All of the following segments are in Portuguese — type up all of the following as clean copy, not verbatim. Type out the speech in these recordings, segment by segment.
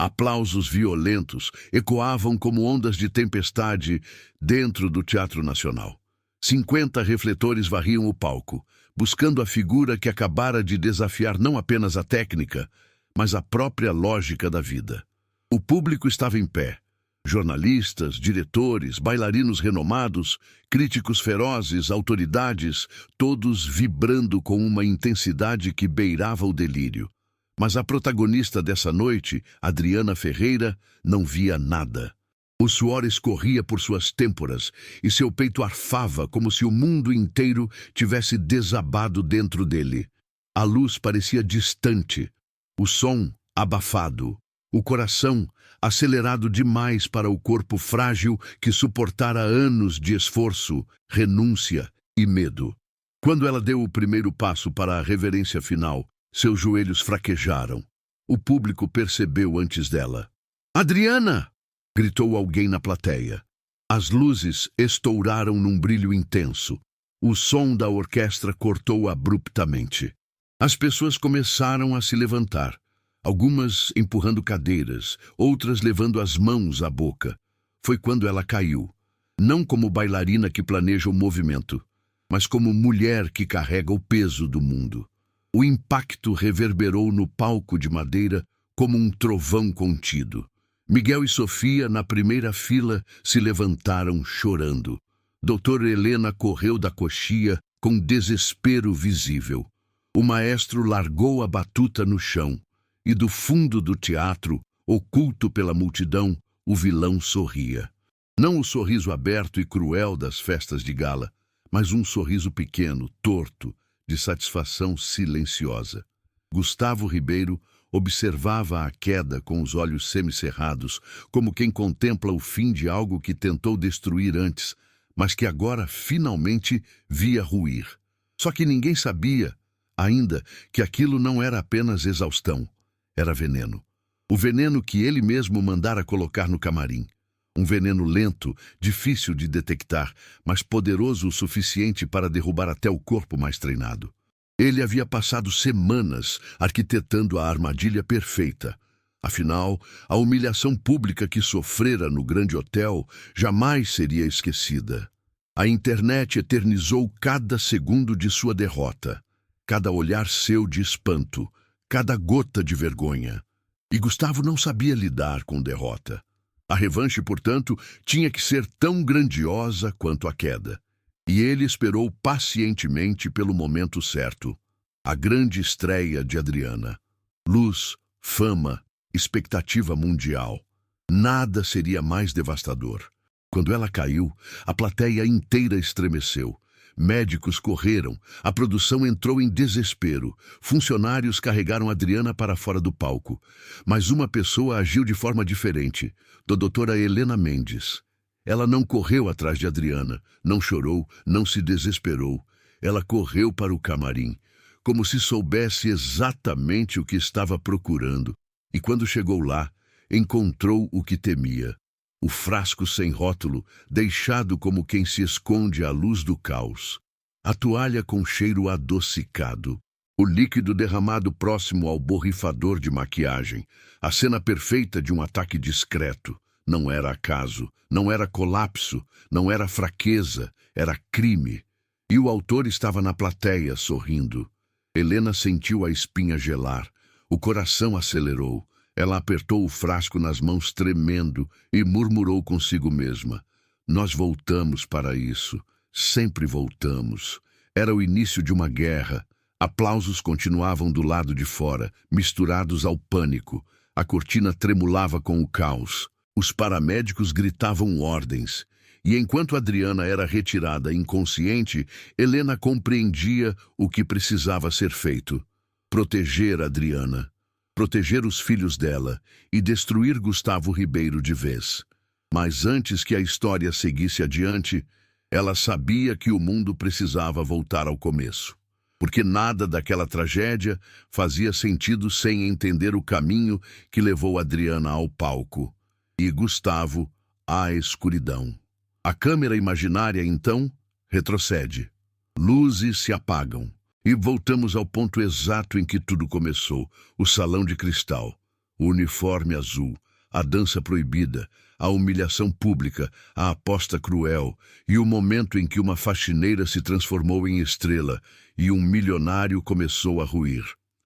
Aplausos violentos ecoavam como ondas de tempestade dentro do Teatro Nacional. 50 refletores varriam o palco, buscando a figura que acabara de desafiar não apenas a técnica, mas a própria lógica da vida. O público estava em pé. Jornalistas, diretores, bailarinos renomados, críticos ferozes, autoridades, todos vibrando com uma intensidade que beirava o delírio. Mas a protagonista dessa noite, Adriana Ferreira, não via nada. O suor escorria por suas têmporas e seu peito arfava como se o mundo inteiro tivesse desabado dentro dele. A luz parecia distante, o som abafado, o coração acelerado demais para o corpo frágil que suportara anos de esforço, renúncia e medo. Quando ela deu o primeiro passo para a reverência final, seus joelhos fraquejaram. O público percebeu antes dela. "Adriana!" gritou alguém na plateia. As luzes estouraram num brilho intenso. O som da orquestra cortou abruptamente. As pessoas começaram a se levantar, algumas empurrando cadeiras, outras levando as mãos à boca. Foi quando ela caiu, não como bailarina que planeja o movimento, mas como mulher que carrega o peso do mundo. O impacto reverberou no palco de madeira como um trovão contido. Miguel e Sofia, na primeira fila, se levantaram chorando. Doutora Helena correu da coxia com desespero visível. O maestro largou a batuta no chão, e do fundo do teatro, oculto pela multidão, o vilão sorria. Não o sorriso aberto e cruel das festas de gala, mas um sorriso pequeno, torto, de satisfação silenciosa. Gustavo Ribeiro observava a queda com os olhos semicerrados, como quem contempla o fim de algo que tentou destruir antes, mas que agora finalmente via ruir. Só que ninguém sabia ainda que aquilo não era apenas exaustão, era veneno. O veneno que ele mesmo mandara colocar no camarim. Um veneno lento, difícil de detectar, mas poderoso o suficiente para derrubar até o corpo mais treinado. Ele havia passado semanas arquitetando a armadilha perfeita. Afinal, a humilhação pública que sofrera no grande hotel jamais seria esquecida. A internet eternizou cada segundo de sua derrota, cada olhar seu de espanto, cada gota de vergonha. E Gustavo não sabia lidar com derrota. A revanche, portanto, tinha que ser tão grandiosa quanto a queda. E ele esperou pacientemente pelo momento certo. A grande estreia de Adriana. Luz, fama, expectativa mundial. Nada seria mais devastador. Quando ela caiu, a plateia inteira estremeceu. Médicos correram, a produção entrou em desespero. Funcionários carregaram Adriana para fora do palco. Mas uma pessoa agiu de forma diferente, da doutora Helena Mendes. Ela não correu atrás de Adriana, não chorou, não se desesperou. Ela correu para o camarim, como se soubesse exatamente o que estava procurando. E quando chegou lá, encontrou o que temia. O frasco sem rótulo, deixado como quem se esconde à luz do caos. A toalha com cheiro adocicado. O líquido derramado próximo ao borrifador de maquiagem. A cena perfeita de um ataque discreto. Não era acaso, não era colapso, não era fraqueza, era crime. E o autor estava na plateia, sorrindo. Helena sentiu a espinha gelar. O coração acelerou. Ela apertou o frasco nas mãos tremendo e murmurou consigo mesma. Nós voltamos para isso. Sempre voltamos. Era o início de uma guerra. Aplausos continuavam do lado de fora, misturados ao pânico. A cortina tremulava com o caos. Os paramédicos gritavam ordens. E enquanto Adriana era retirada inconsciente, Helena compreendia o que precisava ser feito. Proteger Adriana. Proteger os filhos dela e destruir Gustavo Ribeiro de vez. Mas antes que a história seguisse adiante, ela sabia que o mundo precisava voltar ao começo. Porque nada daquela tragédia fazia sentido sem entender o caminho que levou Adriana ao palco e Gustavo à escuridão. A câmera imaginária, então, retrocede. Luzes se apagam. E voltamos ao ponto exato em que tudo começou, o salão de cristal. O uniforme azul, a dança proibida, a humilhação pública, a aposta cruel e o momento em que uma faxineira se transformou em estrela e um milionário começou a ruir.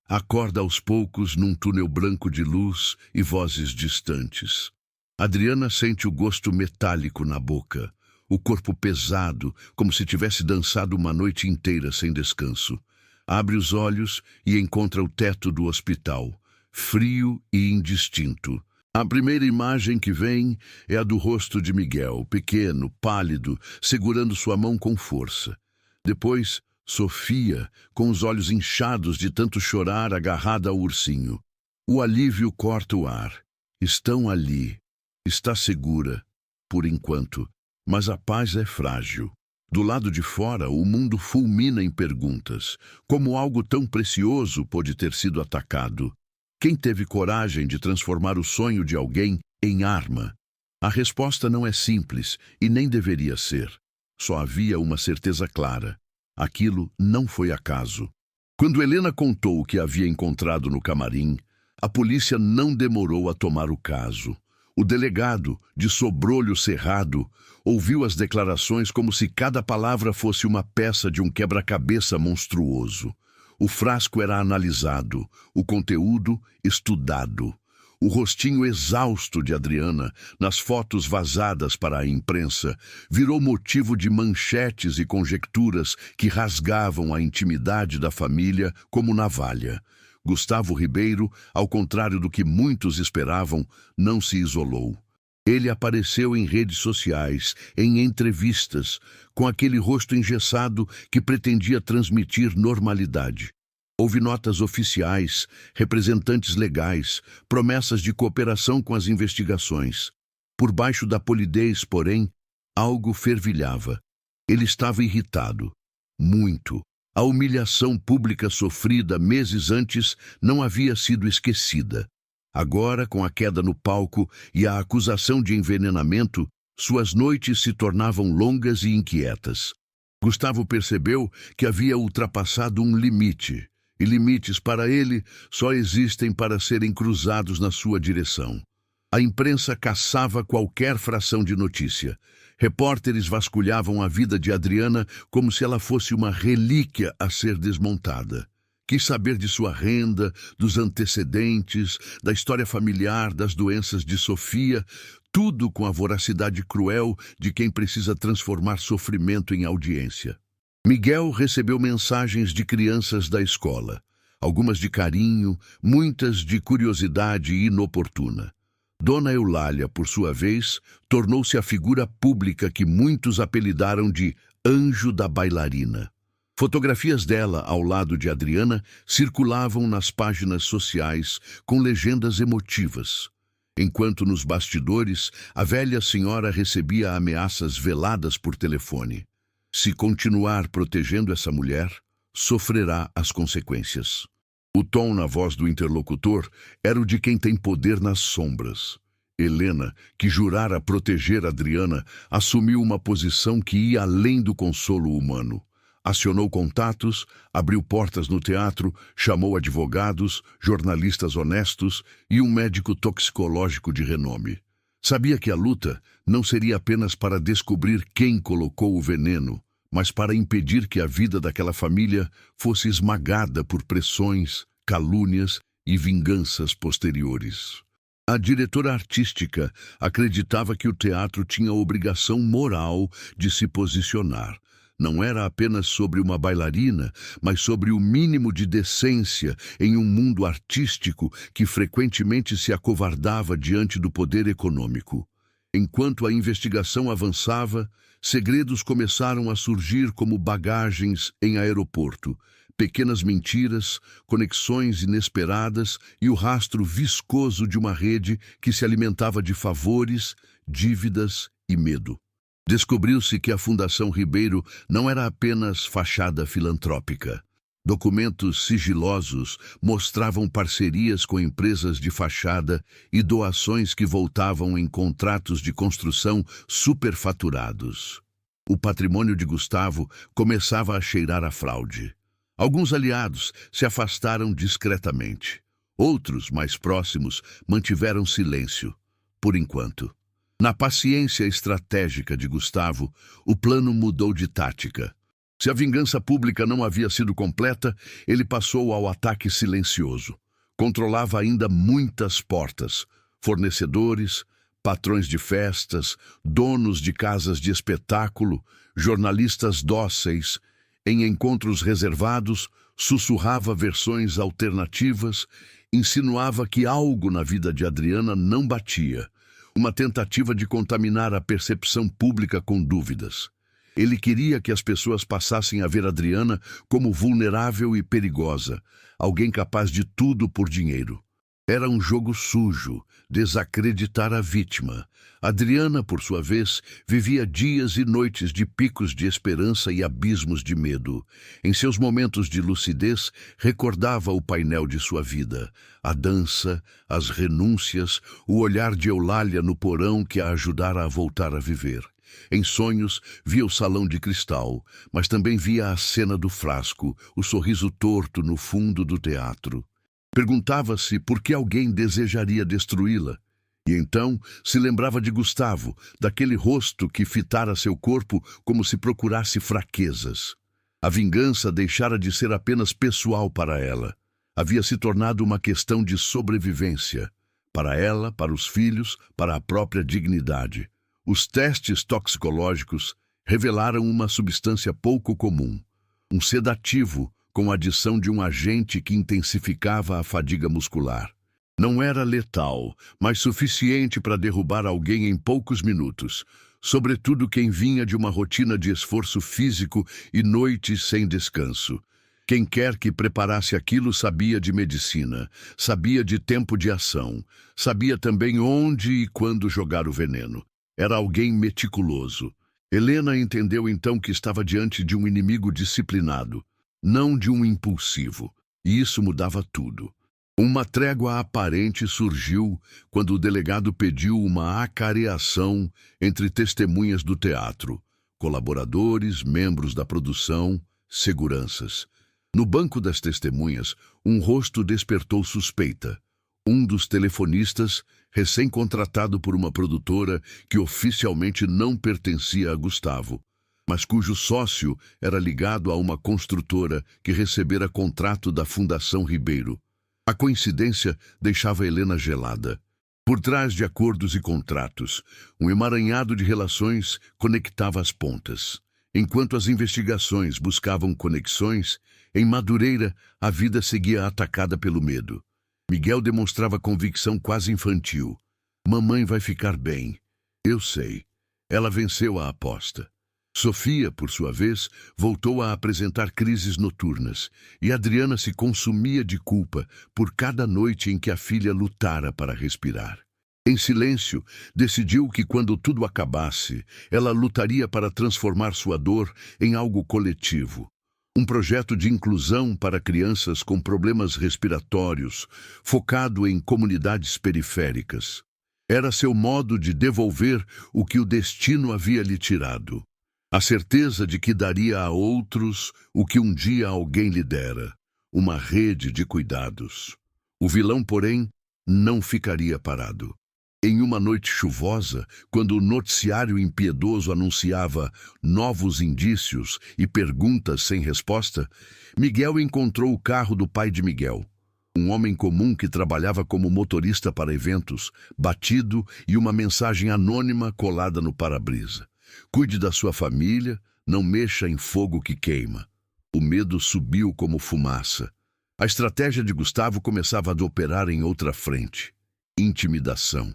Acorda aos poucos num túnel branco de luz e vozes distantes. Adriana sente o gosto metálico na boca, o corpo pesado, como se tivesse dançado uma noite inteira sem descanso. Abre os olhos e encontra o teto do hospital, frio e indistinto. A primeira imagem que vem é a do rosto de Miguel, pequeno, pálido, segurando sua mão com força. Depois, Sofia, com os olhos inchados de tanto chorar, agarrada ao ursinho. O alívio corta o ar. Estão ali. Está segura, por enquanto, mas a paz é frágil. Do lado de fora, o mundo fulmina em perguntas. Como algo tão precioso pôde ter sido atacado? Quem teve coragem de transformar o sonho de alguém em arma? A resposta não é simples e nem deveria ser. Só havia uma certeza clara. Aquilo não foi acaso. Quando Helena contou o que havia encontrado no camarim, a polícia não demorou a tomar o caso. O delegado, de sobrolho cerrado, ouviu as declarações como se cada palavra fosse uma peça de um quebra-cabeça monstruoso. O frasco era analisado, o conteúdo estudado. O rostinho exausto de Adriana, nas fotos vazadas para a imprensa, virou motivo de manchetes e conjecturas que rasgavam a intimidade da família como navalha. Gustavo Ribeiro, ao contrário do que muitos esperavam, não se isolou. Ele apareceu em redes sociais, em entrevistas, com aquele rosto engessado que pretendia transmitir normalidade. Houve notas oficiais, representantes legais, promessas de cooperação com as investigações. Por baixo da polidez, porém, algo fervilhava. Ele estava irritado. Muito. A humilhação pública sofrida meses antes não havia sido esquecida. Agora, com a queda no palco e a acusação de envenenamento, suas noites se tornavam longas e inquietas. Gustavo percebeu que havia ultrapassado um limite. E limites para ele só existem para serem cruzados na sua direção. A imprensa caçava qualquer fração de notícia. Repórteres vasculhavam a vida de Adriana como se ela fosse uma relíquia a ser desmontada. Quis saber de sua renda, dos antecedentes, da história familiar, das doenças de Sofia, tudo com a voracidade cruel de quem precisa transformar sofrimento em audiência. Miguel recebeu mensagens de crianças da escola, algumas de carinho, muitas de curiosidade inoportuna. Dona Eulália, por sua vez, tornou-se a figura pública que muitos apelidaram de Anjo da Bailarina. Fotografias dela ao lado de Adriana circulavam nas páginas sociais com legendas emotivas. Enquanto nos bastidores, a velha senhora recebia ameaças veladas por telefone. Se continuar protegendo essa mulher, sofrerá as consequências. O tom na voz do interlocutor era o de quem tem poder nas sombras. Helena, que jurara proteger Adriana, assumiu uma posição que ia além do consolo humano. Acionou contatos, abriu portas no teatro, chamou advogados, jornalistas honestos e um médico toxicológico de renome. Sabia que a luta não seria apenas para descobrir quem colocou o veneno, mas para impedir que a vida daquela família fosse esmagada por pressões, calúnias e vinganças posteriores. A diretora artística acreditava que o teatro tinha a obrigação moral de se posicionar. Não era apenas sobre uma bailarina, mas sobre o mínimo de decência em um mundo artístico que frequentemente se acovardava diante do poder econômico. Enquanto a investigação avançava, segredos começaram a surgir como bagagens em aeroporto, pequenas mentiras, conexões inesperadas e o rastro viscoso de uma rede que se alimentava de favores, dívidas e medo. Descobriu-se que a Fundação Ribeiro não era apenas fachada filantrópica. Documentos sigilosos mostravam parcerias com empresas de fachada e doações que voltavam em contratos de construção superfaturados. O patrimônio de Gustavo começava a cheirar a fraude. Alguns aliados se afastaram discretamente. Outros, mais próximos, mantiveram silêncio, por enquanto. Na paciência estratégica de Gustavo, o plano mudou de tática. Se a vingança pública não havia sido completa, ele passou ao ataque silencioso. Controlava ainda muitas portas, fornecedores, patrões de festas, donos de casas de espetáculo, jornalistas dóceis. Em encontros reservados, sussurrava versões alternativas, insinuava que algo na vida de Adriana não batia. Uma tentativa de contaminar a percepção pública com dúvidas. Ele queria que as pessoas passassem a ver Adriana como vulnerável e perigosa, alguém capaz de tudo por dinheiro. Era um jogo sujo, desacreditar a vítima. Adriana, por sua vez, vivia dias e noites de picos de esperança e abismos de medo. Em seus momentos de lucidez, recordava o painel de sua vida, a dança, as renúncias, o olhar de Eulália no porão que a ajudara a voltar a viver. Em sonhos, via o salão de cristal, mas também via a cena do frasco, o sorriso torto no fundo do teatro. Perguntava-se por que alguém desejaria destruí-la. E então se lembrava de Gustavo, daquele rosto que fitara seu corpo como se procurasse fraquezas. A vingança deixara de ser apenas pessoal para ela. Havia se tornado uma questão de sobrevivência. Para ela, para os filhos, para a própria dignidade. Os testes toxicológicos revelaram uma substância pouco comum. Um sedativo com a adição de um agente que intensificava a fadiga muscular. Não era letal, mas suficiente para derrubar alguém em poucos minutos, sobretudo quem vinha de uma rotina de esforço físico e noites sem descanso. Quem quer que preparasse aquilo sabia de medicina, sabia de tempo de ação, sabia também onde e quando jogar o veneno. Era alguém meticuloso. Helena entendeu então que estava diante de um inimigo disciplinado, não de um impulsivo, e isso mudava tudo. Uma trégua aparente surgiu quando o delegado pediu uma acareação entre testemunhas do teatro, colaboradores, membros da produção, seguranças. No banco das testemunhas, um rosto despertou suspeita. Um dos telefonistas, recém-contratado por uma produtora que oficialmente não pertencia a Gustavo, mas cujo sócio era ligado a uma construtora que recebera contrato da Fundação Ribeiro. A coincidência deixava Helena gelada. Por trás de acordos e contratos, um emaranhado de relações conectava as pontas. Enquanto as investigações buscavam conexões, em Madureira a vida seguia atacada pelo medo. Miguel demonstrava convicção quase infantil. Mamãe vai ficar bem. Eu sei. Ela venceu a aposta. Sofia, por sua vez, voltou a apresentar crises noturnas, e Adriana se consumia de culpa por cada noite em que a filha lutara para respirar. Em silêncio, decidiu que quando tudo acabasse, ela lutaria para transformar sua dor em algo coletivo. Um projeto de inclusão para crianças com problemas respiratórios, focado em comunidades periféricas. Era seu modo de devolver o que o destino havia lhe tirado. A certeza de que daria a outros o que um dia alguém lhe dera, uma rede de cuidados. O vilão, porém, não ficaria parado. Em uma noite chuvosa, quando o noticiário impiedoso anunciava novos indícios e perguntas sem resposta, Miguel encontrou o carro do pai de Miguel, um homem comum que trabalhava como motorista para eventos, batido e uma mensagem anônima colada no para-brisa. Cuide da sua família, não mexa em fogo que queima. O medo subiu como fumaça. A estratégia de Gustavo começava a operar em outra frente. Intimidação.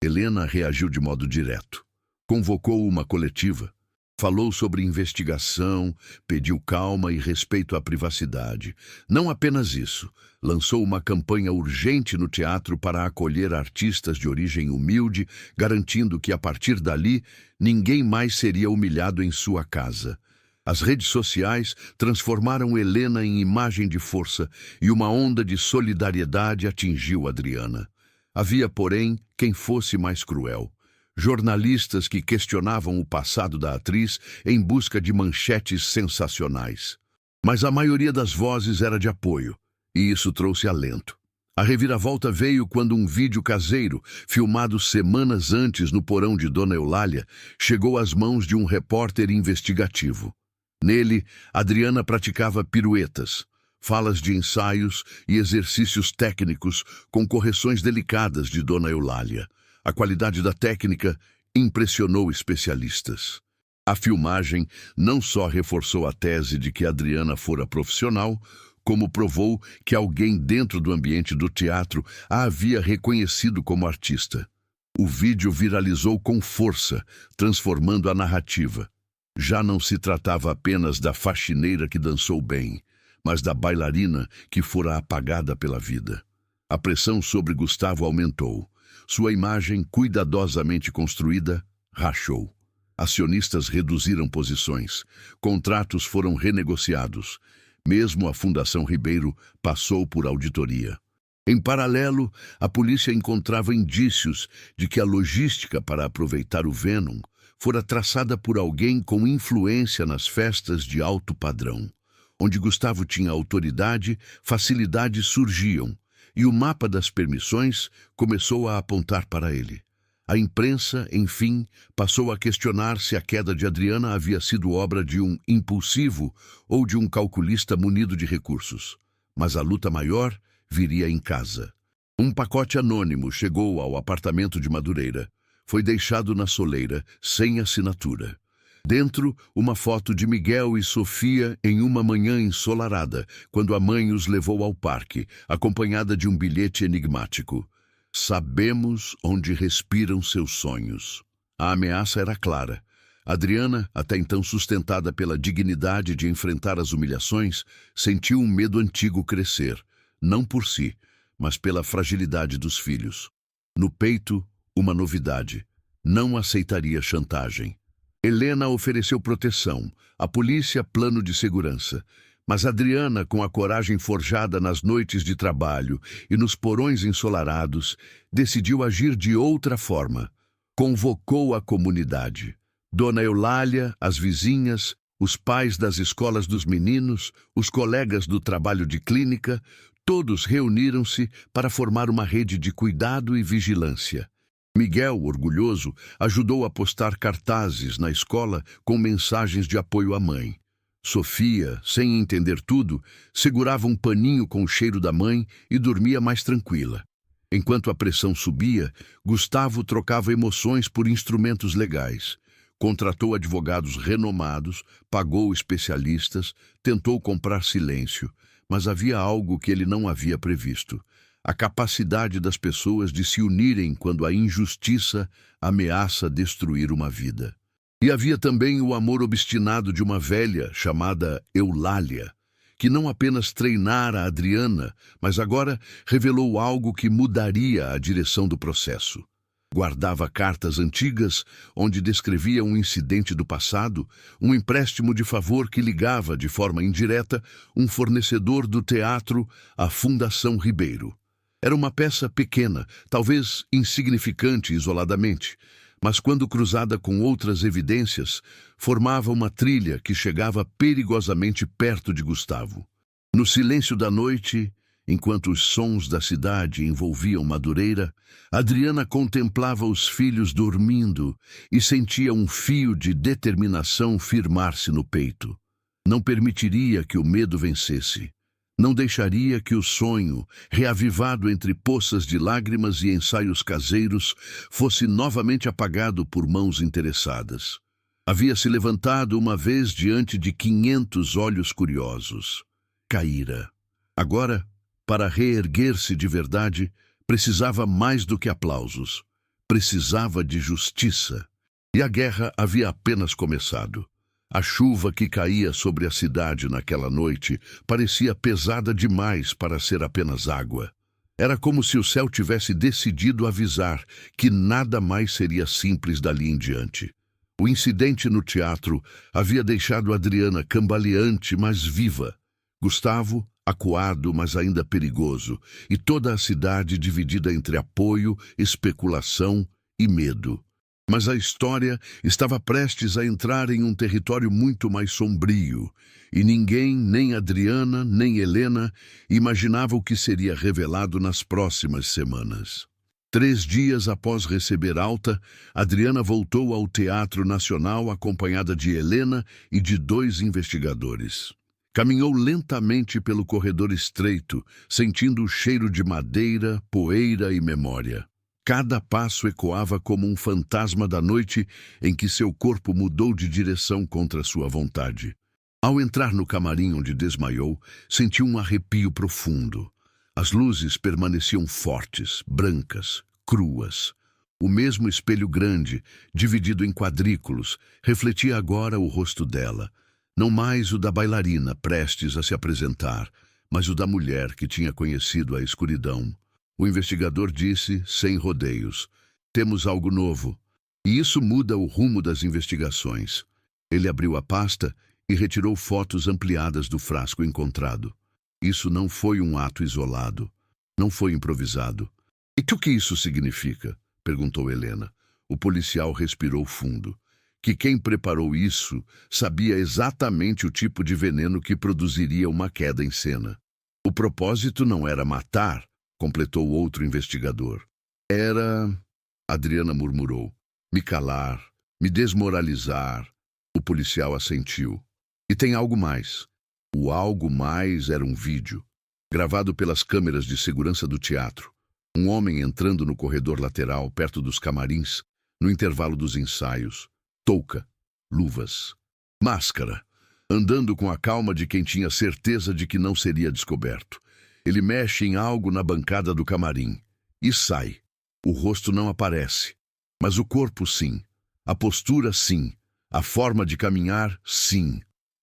Helena reagiu de modo direto. Convocou uma coletiva. Falou sobre investigação, pediu calma e respeito à privacidade. Não apenas isso, lançou uma campanha urgente no teatro para acolher artistas de origem humilde, garantindo que, a partir dali, ninguém mais seria humilhado em sua casa. As redes sociais transformaram Helena em imagem de força e uma onda de solidariedade atingiu Adriana. Havia, porém, quem fosse mais cruel. Jornalistas que questionavam o passado da atriz em busca de manchetes sensacionais. Mas a maioria das vozes era de apoio, e isso trouxe alento. A reviravolta veio quando um vídeo caseiro, filmado semanas antes no porão de Dona Eulália, chegou às mãos de um repórter investigativo. Nele, Adriana praticava piruetas, falas de ensaios e exercícios técnicos com correções delicadas de Dona Eulália. A qualidade da técnica impressionou especialistas. A filmagem não só reforçou a tese de que Adriana fora profissional, como provou que alguém dentro do ambiente do teatro a havia reconhecido como artista. O vídeo viralizou com força, transformando a narrativa. Já não se tratava apenas da faxineira que dançou bem, mas da bailarina que fora apagada pela vida. A pressão sobre Gustavo aumentou. Sua imagem, cuidadosamente construída, rachou. Acionistas reduziram posições. Contratos foram renegociados. Mesmo a Fundação Ribeiro passou por auditoria. Em paralelo, a polícia encontrava indícios de que a logística para aproveitar o Venom fora traçada por alguém com influência nas festas de alto padrão. Onde Gustavo tinha autoridade, facilidades surgiam, e o mapa das permissões começou a apontar para ele. A imprensa, enfim, passou a questionar se a queda de Adriana havia sido obra de um impulsivo ou de um calculista munido de recursos. Mas a luta maior viria em casa. Um pacote anônimo chegou ao apartamento de Madureira. Foi deixado na soleira, sem assinatura. Dentro, uma foto de Miguel e Sofia em uma manhã ensolarada, quando a mãe os levou ao parque, acompanhada de um bilhete enigmático. Sabemos onde respiram seus sonhos. A ameaça era clara. Adriana, até então sustentada pela dignidade de enfrentar as humilhações, sentiu um medo antigo crescer, não por si, mas pela fragilidade dos filhos. No peito, uma novidade. Não aceitaria chantagem. Helena ofereceu proteção, a polícia plano de segurança. Mas Adriana, com a coragem forjada nas noites de trabalho e nos porões ensolarados, decidiu agir de outra forma. Convocou a comunidade. Dona Eulália, as vizinhas, os pais das escolas dos meninos, os colegas do trabalho de clínica, todos reuniram-se para formar uma rede de cuidado e vigilância. Miguel, orgulhoso, ajudou a postar cartazes na escola com mensagens de apoio à mãe. Sofia, sem entender tudo, segurava um paninho com o cheiro da mãe e dormia mais tranquila. Enquanto a pressão subia, Gustavo trocava emoções por instrumentos legais. Contratou advogados renomados, pagou especialistas, tentou comprar silêncio, mas havia algo que ele não havia previsto: a capacidade das pessoas de se unirem quando a injustiça ameaça destruir uma vida. E havia também o amor obstinado de uma velha chamada Eulália, que não apenas treinara Adriana, mas agora revelou algo que mudaria a direção do processo. Guardava cartas antigas, onde descrevia um incidente do passado, um empréstimo de favor que ligava, de forma indireta, um fornecedor do teatro à Fundação Ribeiro. Era uma peça pequena, talvez insignificante isoladamente, mas quando cruzada com outras evidências, formava uma trilha que chegava perigosamente perto de Gustavo. No silêncio da noite, enquanto os sons da cidade envolviam Madureira, Adriana contemplava os filhos dormindo e sentia um fio de determinação firmar-se no peito. Não permitiria que o medo vencesse. Não deixaria que o sonho, reavivado entre poças de lágrimas e ensaios caseiros, fosse novamente apagado por mãos interessadas. Havia se levantado uma vez diante de 500 olhos curiosos. Caíra. Agora, para reerguer-se de verdade, precisava mais do que aplausos. Precisava de justiça. E a guerra havia apenas começado. A chuva que caía sobre a cidade naquela noite parecia pesada demais para ser apenas água. Era como se o céu tivesse decidido avisar que nada mais seria simples dali em diante. O incidente no teatro havia deixado Adriana cambaleante, mas viva. Gustavo, acuado, mas ainda perigoso, e toda a cidade dividida entre apoio, especulação e medo. Mas a história estava prestes a entrar em um território muito mais sombrio, e ninguém, nem Adriana, nem Helena, imaginava o que seria revelado nas próximas semanas. 3 dias após receber alta, Adriana voltou ao Teatro Nacional acompanhada de Helena e de 2 investigadores. Caminhou lentamente pelo corredor estreito, sentindo o cheiro de madeira, poeira e memória. Cada passo ecoava como um fantasma da noite em que seu corpo mudou de direção contra sua vontade. Ao entrar no camarim onde desmaiou, sentiu um arrepio profundo. As luzes permaneciam fortes, brancas, cruas. O mesmo espelho grande, dividido em quadrículos, refletia agora o rosto dela. Não mais o da bailarina prestes a se apresentar, mas o da mulher que tinha conhecido a escuridão. O investigador disse, sem rodeios: "Temos algo novo, e isso muda o rumo das investigações." Ele abriu a pasta e retirou fotos ampliadas do frasco encontrado. Isso não foi um ato isolado. Não foi improvisado. "E o que isso significa?" perguntou Helena. O policial respirou fundo. Que quem preparou isso sabia exatamente o tipo de veneno que produziria uma queda em cena. O propósito não era matar, completou outro investigador. Era, Adriana murmurou, me calar, me desmoralizar. O policial assentiu. E tem algo mais. O algo mais era um vídeo, gravado pelas câmeras de segurança do teatro. Um homem entrando no corredor lateral, perto dos camarins, no intervalo dos ensaios. Touca, luvas, máscara, andando com a calma de quem tinha certeza de que não seria descoberto. Ele mexe em algo na bancada do camarim e sai. O rosto não aparece, mas o corpo sim, a postura sim, a forma de caminhar sim.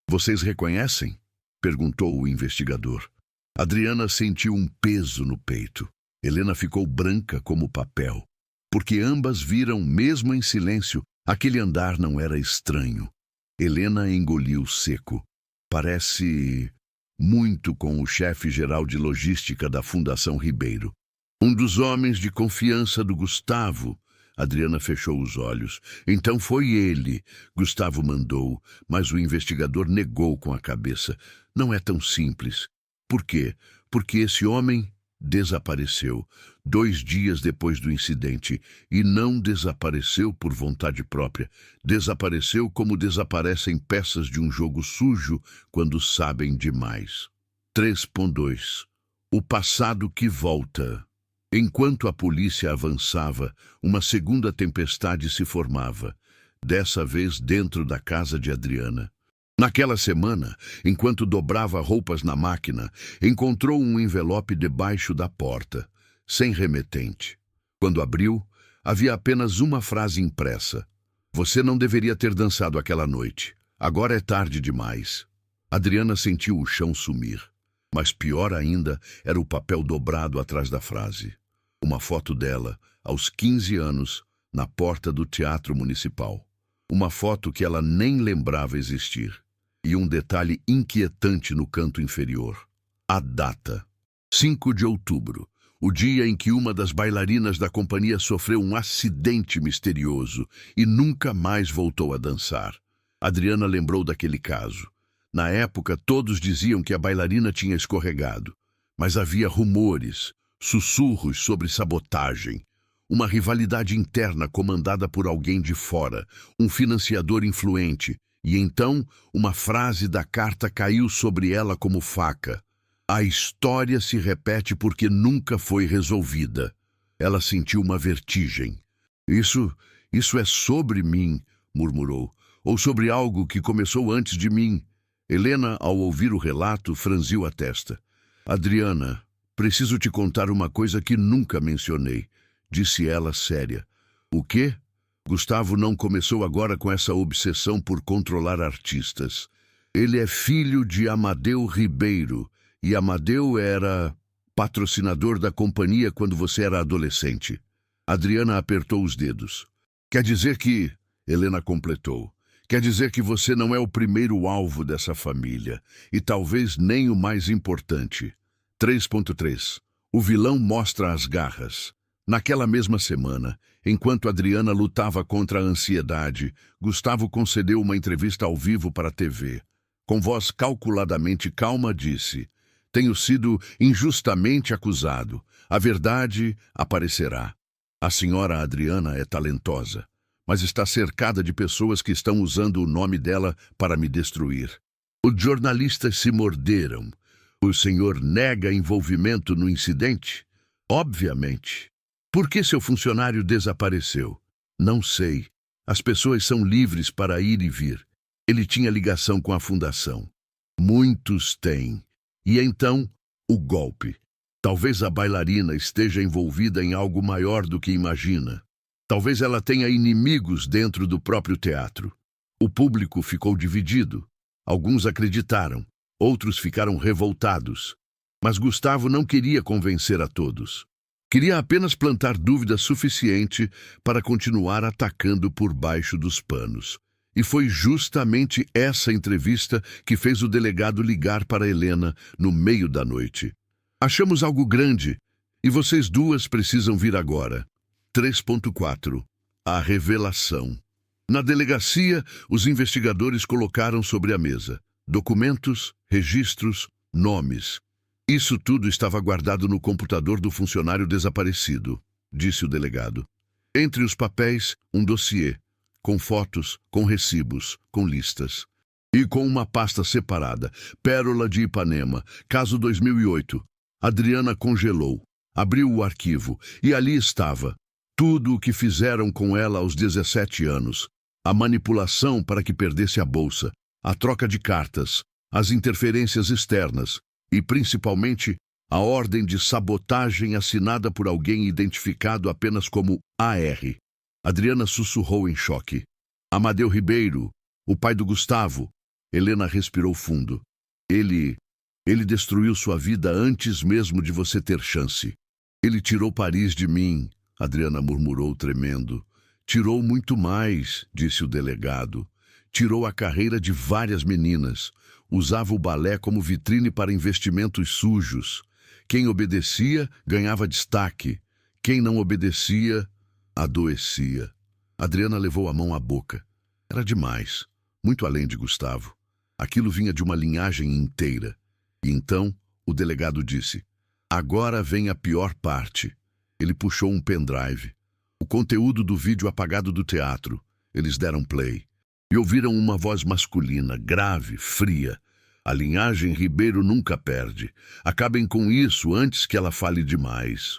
"Vocês reconhecem?" perguntou o investigador. Adriana sentiu um peso no peito. Helena ficou branca como papel, porque ambas viram, mesmo em silêncio, aquele andar não era estranho. Helena engoliu seco. Parece muito com o chefe-geral de logística da Fundação Ribeiro. Um dos homens de confiança do Gustavo. Adriana fechou os olhos. Então foi ele. Gustavo mandou, mas o investigador negou com a cabeça. Não é tão simples. Por quê? Porque esse homem desapareceu 2 dias depois do incidente e não desapareceu por vontade própria. Desapareceu como desaparecem peças de um jogo sujo quando sabem demais. 3.2 O passado que volta. Enquanto a polícia avançava, uma segunda tempestade se formava, dessa vez dentro da casa de Adriana. Naquela semana, enquanto dobrava roupas na máquina, encontrou um envelope debaixo da porta, sem remetente. Quando abriu, havia apenas uma frase impressa. "Você não deveria ter dançado aquela noite. Agora é tarde demais." Adriana sentiu o chão sumir. Mas pior ainda era o papel dobrado atrás da frase. Uma foto dela, aos 15 anos, na porta do Teatro Municipal. Uma foto que ela nem lembrava existir. E um detalhe inquietante no canto inferior. A data. 5 de outubro. O dia em que uma das bailarinas da companhia sofreu um acidente misterioso e nunca mais voltou a dançar. Adriana lembrou daquele caso. Na época, todos diziam que a bailarina tinha escorregado. Mas havia rumores, sussurros sobre sabotagem. Uma rivalidade interna comandada por alguém de fora, um financiador influente. E então, uma frase da carta caiu sobre ela como faca. A história se repete porque nunca foi resolvida. Ela sentiu uma vertigem. Isso é sobre mim, murmurou. Ou sobre algo que começou antes de mim. Helena, ao ouvir o relato, franziu a testa. Adriana, preciso te contar uma coisa que nunca mencionei, disse ela séria. O quê? Gustavo não começou agora com essa obsessão por controlar artistas. Ele é filho de Amadeu Ribeiro, e Amadeu era patrocinador da companhia quando você era adolescente. Adriana apertou os dedos. Quer dizer que... Helena completou. Quer dizer que você não é o primeiro alvo dessa família, e talvez nem o mais importante. 3.3 O vilão mostra as garras. Naquela mesma semana, enquanto Adriana lutava contra a ansiedade, Gustavo concedeu uma entrevista ao vivo para a TV. Com voz calculadamente calma, disse: "Tenho sido injustamente acusado. A verdade aparecerá. A senhora Adriana é talentosa, mas está cercada de pessoas que estão usando o nome dela para me destruir. Os jornalistas se morderam. O senhor nega envolvimento no incidente? Obviamente. Por que seu funcionário desapareceu? Não sei. As pessoas são livres para ir e vir. Ele tinha ligação com a fundação. Muitos têm. E então, o golpe. Talvez a bailarina esteja envolvida em algo maior do que imagina. Talvez ela tenha inimigos dentro do próprio teatro. O público ficou dividido. Alguns acreditaram, outros ficaram revoltados. Mas Gustavo não queria convencer a todos. Queria apenas plantar dúvida suficiente para continuar atacando por baixo dos panos. E foi justamente essa entrevista que fez o delegado ligar para Helena no meio da noite. "Achamos algo grande, e vocês duas precisam vir agora." 3.4 A revelação. Na delegacia, os investigadores colocaram sobre a mesa documentos, registros, nomes. "Isso tudo estava guardado no computador do funcionário desaparecido", disse o delegado. "Entre os papéis, um dossiê, com fotos, com recibos, com listas. E com uma pasta separada, Pérola de Ipanema, caso 2008. Adriana congelou, abriu o arquivo, e ali estava tudo o que fizeram com ela aos 17 anos. A manipulação para que perdesse a bolsa, a troca de cartas, as interferências externas e, principalmente, a ordem de sabotagem assinada por alguém identificado apenas como AR. Adriana sussurrou em choque. "Amadeu Ribeiro, o pai do Gustavo." Helena respirou fundo. Ele destruiu sua vida antes mesmo de você ter chance. "Ele tirou Paris de mim", Adriana murmurou tremendo. "Tirou muito mais", disse o delegado. "Tirou a carreira de várias meninas. Usava o balé como vitrine para investimentos sujos. Quem obedecia ganhava destaque. Quem não obedecia, adoecia." Adriana levou a mão à boca. Era demais, muito além de Gustavo. Aquilo vinha de uma linhagem inteira. E então, o delegado disse: "Agora vem a pior parte." Ele puxou um pendrive. O conteúdo do vídeo apagado do teatro. Eles deram play. E ouviram uma voz masculina, grave, fria. "A linhagem Ribeiro nunca perde. Acabem com isso antes que ela fale demais."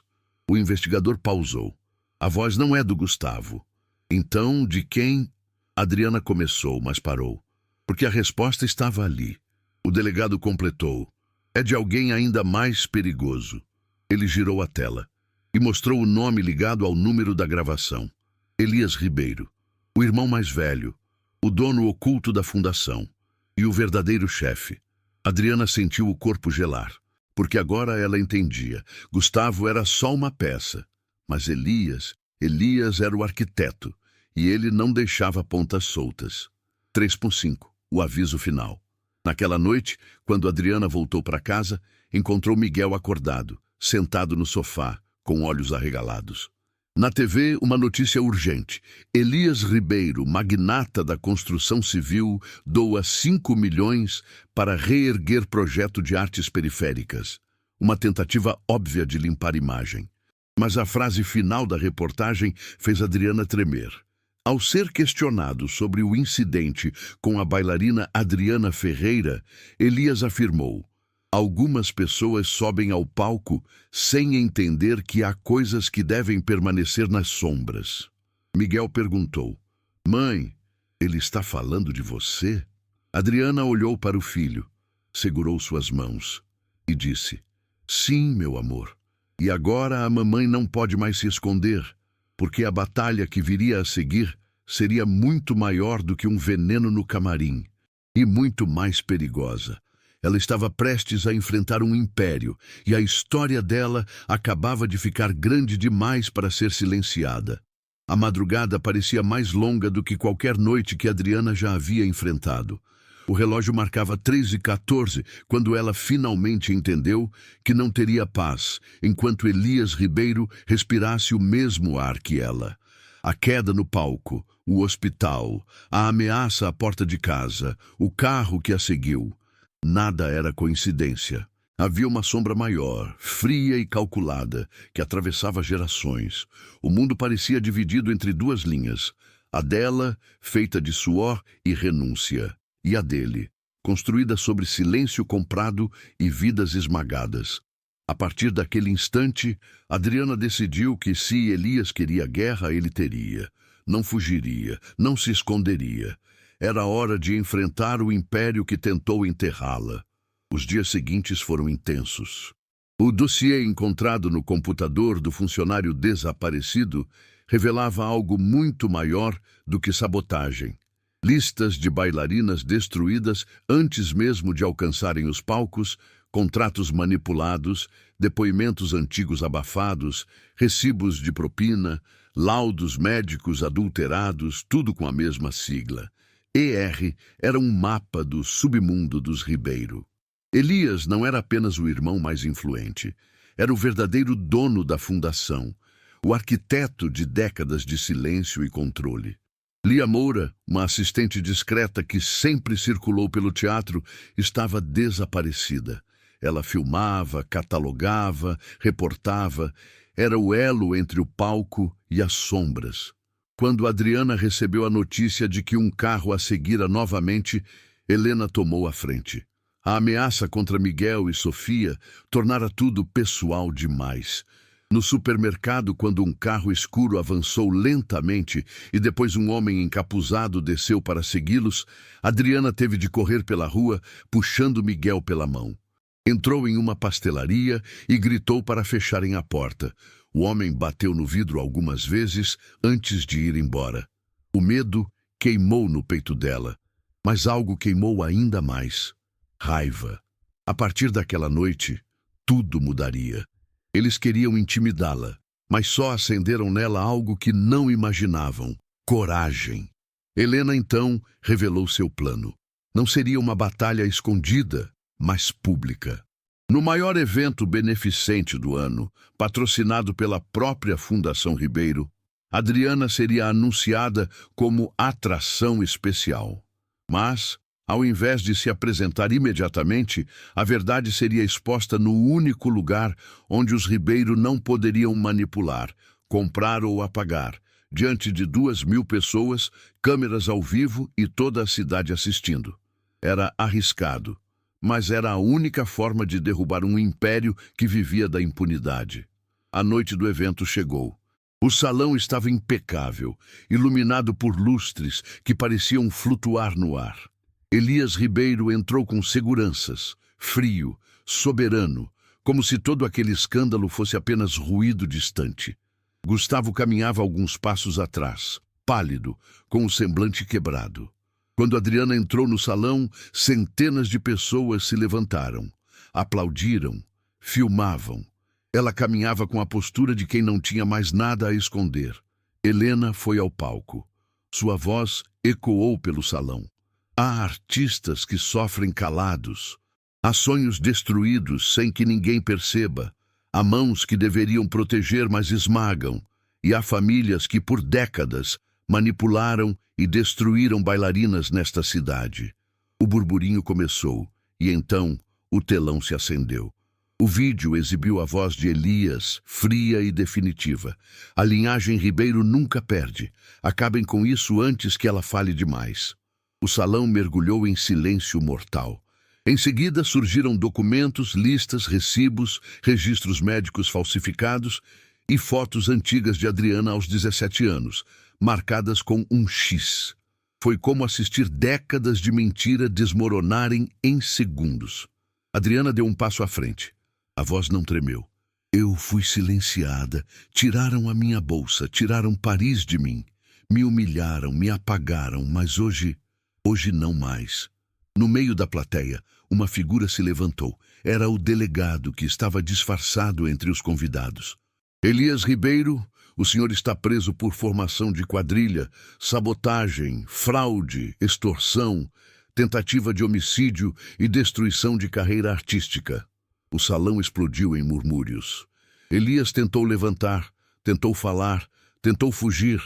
O investigador pausou. "A voz não é do Gustavo." "Então, de quem?" Adriana começou, mas parou. Porque a resposta estava ali. O delegado completou: "É de alguém ainda mais perigoso." Ele girou a tela e mostrou o nome ligado ao número da gravação. Elias Ribeiro, o irmão mais velho, o dono oculto da fundação e o verdadeiro chefe. Adriana sentiu o corpo gelar, porque agora ela entendia. Gustavo era só uma peça, mas Elias era o arquiteto, e ele não deixava pontas soltas. 3.5 O aviso final. Naquela noite, quando Adriana voltou para casa, encontrou Miguel acordado, sentado no sofá, com olhos arregalados. Na TV, uma notícia urgente. Elias Ribeiro, magnata da construção civil, doa 5 milhões para reerguer projeto de artes periféricas. Uma tentativa óbvia de limpar imagem. Mas a frase final da reportagem fez Adriana tremer. Ao ser questionado sobre o incidente com a bailarina Adriana Ferreira, Elias afirmou: "Algumas pessoas sobem ao palco sem entender que há coisas que devem permanecer nas sombras." Miguel perguntou: "Mãe, ele está falando de você?" Adriana olhou para o filho, segurou suas mãos e disse: "Sim, meu amor. E agora a mamãe não pode mais se esconder, porque a batalha que viria a seguir seria muito maior do que um veneno no camarim, e muito mais perigosa. Ela estava prestes a enfrentar um império, e a história dela acabava de ficar grande demais para ser silenciada. A madrugada parecia mais longa do que qualquer noite que Adriana já havia enfrentado. O relógio marcava 3h14 quando ela finalmente entendeu que não teria paz enquanto Elias Ribeiro respirasse o mesmo ar que ela. A queda no palco, o hospital, a ameaça à porta de casa, o carro que a seguiu. Nada era coincidência. Havia uma sombra maior, fria e calculada, que atravessava gerações. O mundo parecia dividido entre duas linhas. A dela, feita de suor e renúncia, e a dele, construída sobre silêncio comprado e vidas esmagadas. A partir daquele instante, Adriana decidiu que se Elias queria guerra, ele teria. Não fugiria, não se esconderia. Era hora de enfrentar o império que tentou enterrá-la. Os dias seguintes foram intensos. O dossiê encontrado no computador do funcionário desaparecido revelava algo muito maior do que sabotagem. Listas de bailarinas destruídas antes mesmo de alcançarem os palcos, contratos manipulados, depoimentos antigos abafados, recibos de propina, laudos médicos adulterados, tudo com a mesma sigla. ER era um mapa do submundo dos Ribeiro. Elias não era apenas o irmão mais influente, era o verdadeiro dono da fundação, o arquiteto de décadas de silêncio e controle. Lia Moura, uma assistente discreta que sempre circulou pelo teatro, estava desaparecida. Ela filmava, catalogava, reportava, era o elo entre o palco e as sombras. Quando Adriana recebeu a notícia de que um carro a seguira novamente, Helena tomou a frente. A ameaça contra Miguel e Sofia tornara tudo pessoal demais. No supermercado, quando um carro escuro avançou lentamente e depois um homem encapuzado desceu para segui-los, Adriana teve de correr pela rua, puxando Miguel pela mão. Entrou em uma pastelaria e gritou para fecharem a porta. O homem bateu no vidro algumas vezes antes de ir embora. O medo queimou no peito dela, mas algo queimou ainda mais. Raiva. A partir daquela noite, tudo mudaria. Eles queriam intimidá-la, mas só acenderam nela algo que não imaginavam: coragem. Helena, então, revelou seu plano. Não seria uma batalha escondida, mas pública. No maior evento beneficente do ano, patrocinado pela própria Fundação Ribeiro, Adriana seria anunciada como atração especial. Mas, ao invés de se apresentar imediatamente, a verdade seria exposta no único lugar onde os Ribeiro não poderiam manipular, comprar ou apagar, diante de 2.000 pessoas, câmeras ao vivo e toda a cidade assistindo. Era arriscado, mas era a única forma de derrubar um império que vivia da impunidade. A noite do evento chegou. O salão estava impecável, iluminado por lustres que pareciam flutuar no ar. Elias Ribeiro entrou com seguranças, frio, soberano, como se todo aquele escândalo fosse apenas ruído distante. Gustavo caminhava alguns passos atrás, pálido, com o semblante quebrado. Quando Adriana entrou no salão, centenas de pessoas se levantaram, aplaudiram, filmavam. Ela caminhava com a postura de quem não tinha mais nada a esconder. Helena foi ao palco. Sua voz ecoou pelo salão. Há artistas que sofrem calados. Há sonhos destruídos sem que ninguém perceba. Há mãos que deveriam proteger, mas esmagam. E há famílias que, por décadas, manipularam e destruíram bailarinas nesta cidade. O burburinho começou, e então o telão se acendeu. O vídeo exibiu a voz de Elias, fria e definitiva. A linhagem Ribeiro nunca perde. Acabem com isso antes que ela fale demais. O salão mergulhou em silêncio mortal. Em seguida surgiram documentos, listas, recibos, registros médicos falsificados e fotos antigas de Adriana aos 17 anos, marcadas com um X. Foi como assistir décadas de mentira desmoronarem em segundos. Adriana deu um passo à frente. A voz não tremeu. Eu fui silenciada. Tiraram a minha bolsa, tiraram Paris de mim. Me humilharam, me apagaram, mas hoje não mais. No meio da plateia, uma figura se levantou. Era o delegado que estava disfarçado entre os convidados. Elias Ribeiro, o senhor está preso por formação de quadrilha, sabotagem, fraude, extorsão, tentativa de homicídio e destruição de carreira artística. O salão explodiu em murmúrios. Elias tentou levantar, tentou falar, tentou fugir,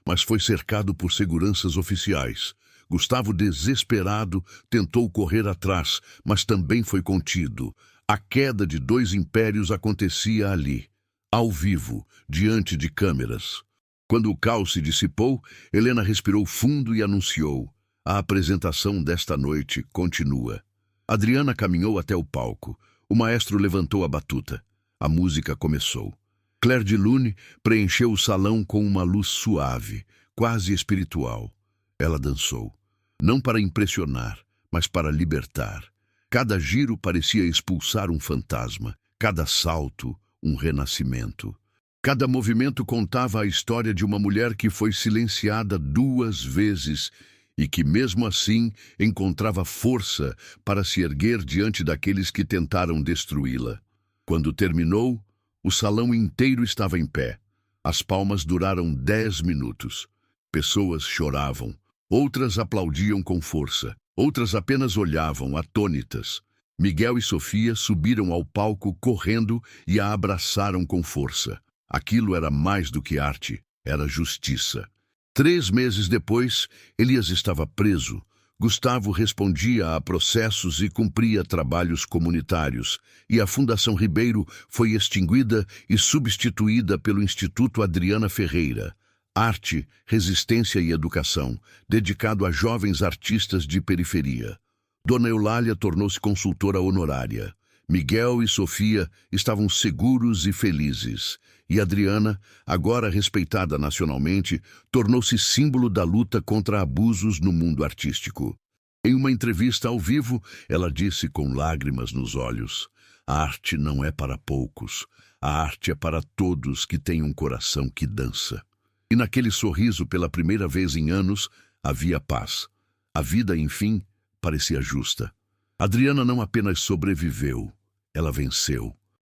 mas foi cercado por seguranças oficiais. Gustavo, desesperado, tentou correr atrás, mas também foi contido. A queda de dois impérios acontecia ali, ao vivo, diante de câmeras. Quando o caos se dissipou, Helena respirou fundo e anunciou: "A apresentação desta noite continua." Adriana caminhou até o palco. O maestro levantou a batuta. A música começou. Claire de Lune preencheu o salão com uma luz suave, quase espiritual. Ela dançou. Não para impressionar, mas para libertar. Cada giro parecia expulsar um fantasma, cada salto, um renascimento. Cada movimento contava a história de uma mulher que foi silenciada 2 vezes e que, mesmo assim, encontrava força para se erguer diante daqueles que tentaram destruí-la. Quando terminou, o salão inteiro estava em pé. As palmas duraram 10 minutos. Pessoas choravam. Outras aplaudiam com força, outras apenas olhavam, atônitas. Miguel e Sofia subiram ao palco correndo e a abraçaram com força. Aquilo era mais do que arte, era justiça. 3 meses depois, Elias estava preso. Gustavo respondia a processos e cumpria trabalhos comunitários, e a Fundação Ribeiro foi extinguida e substituída pelo Instituto Adriana Ferreira. Arte, Resistência e Educação, dedicado a jovens artistas de periferia. Dona Eulália tornou-se consultora honorária. Miguel e Sofia estavam seguros e felizes. E Adriana, agora respeitada nacionalmente, tornou-se símbolo da luta contra abusos no mundo artístico. Em uma entrevista ao vivo, ela disse com lágrimas nos olhos: "A arte não é para poucos. A arte é para todos que têm um coração que dança." E naquele sorriso, pela primeira vez em anos, havia paz. A vida, enfim, parecia justa. Adriana não apenas sobreviveu, ela venceu.